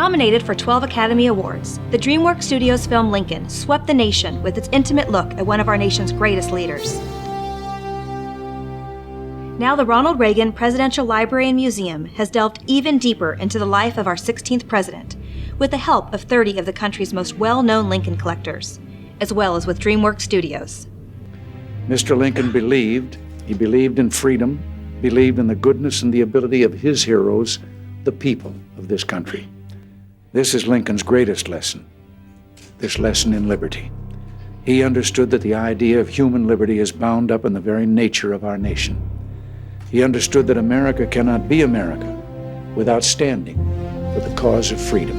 Nominated for 12 Academy Awards, the DreamWorks Studios film Lincoln swept the nation with its intimate look at one of our nation's greatest leaders. Now the Ronald Reagan Presidential Library and Museum has delved even deeper into the life of our 16th president, with the help of 30 of the country's most well-known Lincoln collectors, as well as with DreamWorks Studios. Mr. Lincoln believed in freedom, believed in the goodness and the ability of his heroes, the people of this country. This is Lincoln's greatest lesson, this lesson in liberty. He understood that the idea of human liberty is bound up in the very nature of our nation. He understood that America cannot be America without standing for the cause of freedom.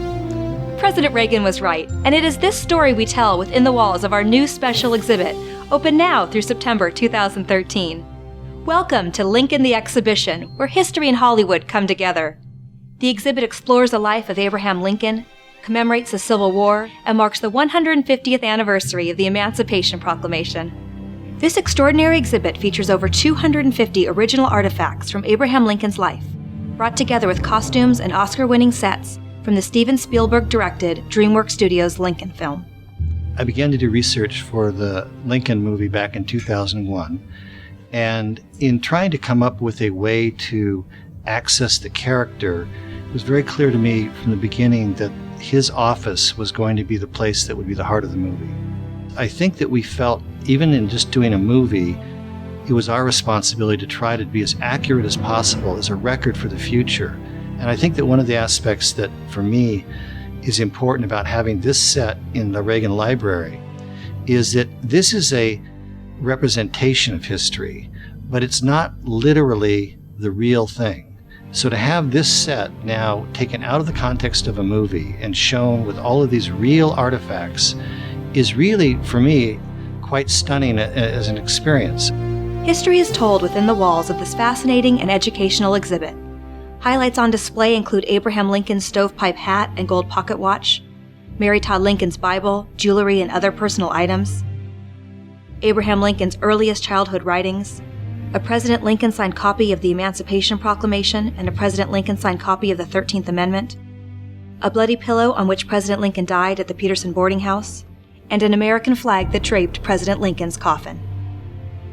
President Reagan was right, and it is this story we tell within the walls of our new special exhibit, open now through September 2013. Welcome to Lincoln the Exhibition, where history and Hollywood come together. The exhibit explores the life of Abraham Lincoln, commemorates the Civil War, and marks the 150th anniversary of the Emancipation Proclamation. This extraordinary exhibit features over 250 original artifacts from Abraham Lincoln's life, brought together with costumes and Oscar-winning sets from the Steven Spielberg-directed DreamWorks Studios Lincoln film. I began to do research for the Lincoln movie back in 2001, and in trying to come up with a way to access the character, it was very clear to me from the beginning that his office was going to be the place that would be the heart of the movie. I think that we felt, even in just doing a movie, it was our responsibility to try to be as accurate as possible as a record for the future. And I think that one of the aspects that, for me, is important about having this set in the Reagan Library is that this is a representation of history, but it's not literally the real thing. So to have this set now taken out of the context of a movie and shown with all of these real artifacts is really, for me, quite stunning as an experience. History is told within the walls of this fascinating and educational exhibit. Highlights on display include Abraham Lincoln's stovepipe hat and gold pocket watch, Mary Todd Lincoln's Bible, jewelry, and other personal items, Abraham Lincoln's earliest childhood writings, a President Lincoln signed copy of the Emancipation Proclamation and a President Lincoln signed copy of the 13th Amendment, a bloody pillow on which President Lincoln died at the Peterson boarding house, and an American flag that draped President Lincoln's coffin.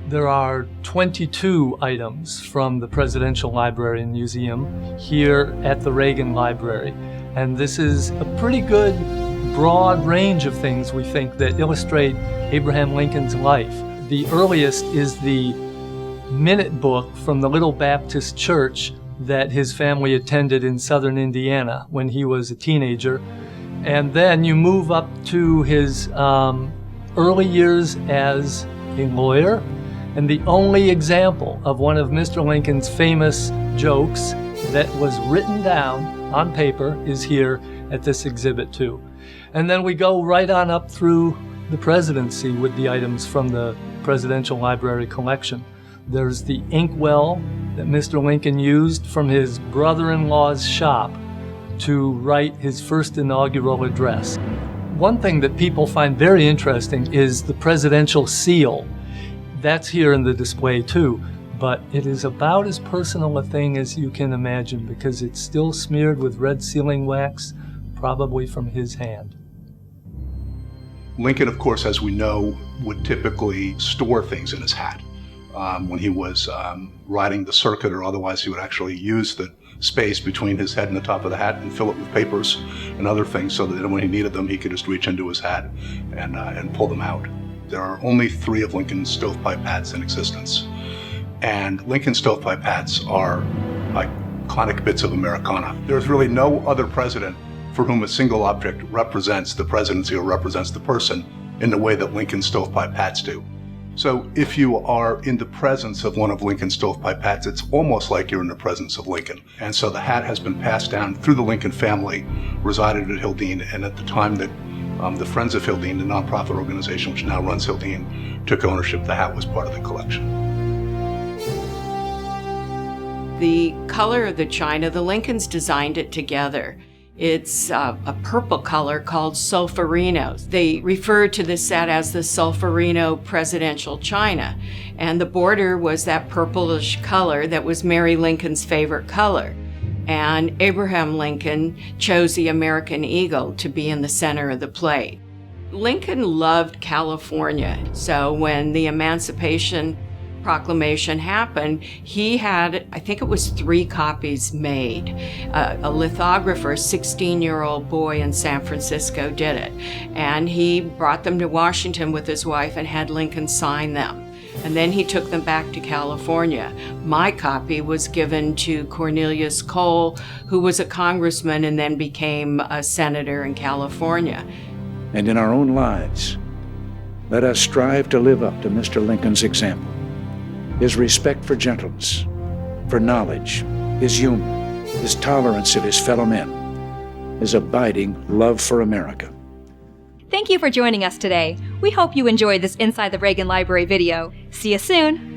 There are 22 items from the Presidential Library and Museum here at the Reagan Library. And this is a pretty good broad range of things, we think, that illustrate Abraham Lincoln's life. The earliest is the minute book from the Little Baptist Church that his family attended in southern Indiana when he was a teenager. And then you move up to his early years as a lawyer. And the only example of one of Mr. Lincoln's famous jokes that was written down on paper is here at this exhibit too. And then we go right on up through the presidency with the items from the Presidential Library collection. There's the inkwell that Mr. Lincoln used from his brother-in-law's shop to write his first inaugural address. One thing that people find very interesting is the presidential seal. That's here in the display too, but it is about as personal a thing as you can imagine because it's still smeared with red sealing wax, probably from his hand. Lincoln, of course, as we know, would typically store things in his hat. When he was riding the circuit or otherwise, he would actually use the space between his head and the top of the hat and fill it with papers and other things so that when he needed them, he could just reach into his hat and pull them out. There are only 3 of Lincoln's stovepipe hats in existence. And Lincoln stovepipe hats are iconic bits of Americana. There's really no other president for whom a single object represents the presidency or represents the person in the way that Lincoln stovepipe hats do. So if you are in the presence of one of Lincoln's stovepipe hats, it's almost like you're in the presence of Lincoln. And so the hat has been passed down through the Lincoln family, resided at Hildene, and at the time that the Friends of Hildene, the nonprofit organization which now runs Hildene, took ownership, the hat was part of the collection. The color of the china, the Lincolns designed it together. It's a purple color called sulfurino. They refer to the set as the sulfurino presidential china. And the border was that purplish color that was Mary Lincoln's favorite color. and Abraham Lincoln chose the American eagle to be in the center of the plate. Lincoln loved California, so when the Emancipation Proclamation happened, he had, I think it was 3 copies made. A lithographer, a 16-year-old boy in San Francisco did it, and he brought them to Washington with his wife and had Lincoln sign them. And then he took them back to California. My copy was given to Cornelius Cole, who was a congressman and then became a senator in California. And in our own lives, let us strive to live up to Mr. Lincoln's example. His respect for gentleness, for knowledge, his humor, his tolerance of his fellow men, his abiding love for America. Thank you for joining us today. We hope you enjoyed this Inside the Reagan Library video. See you soon!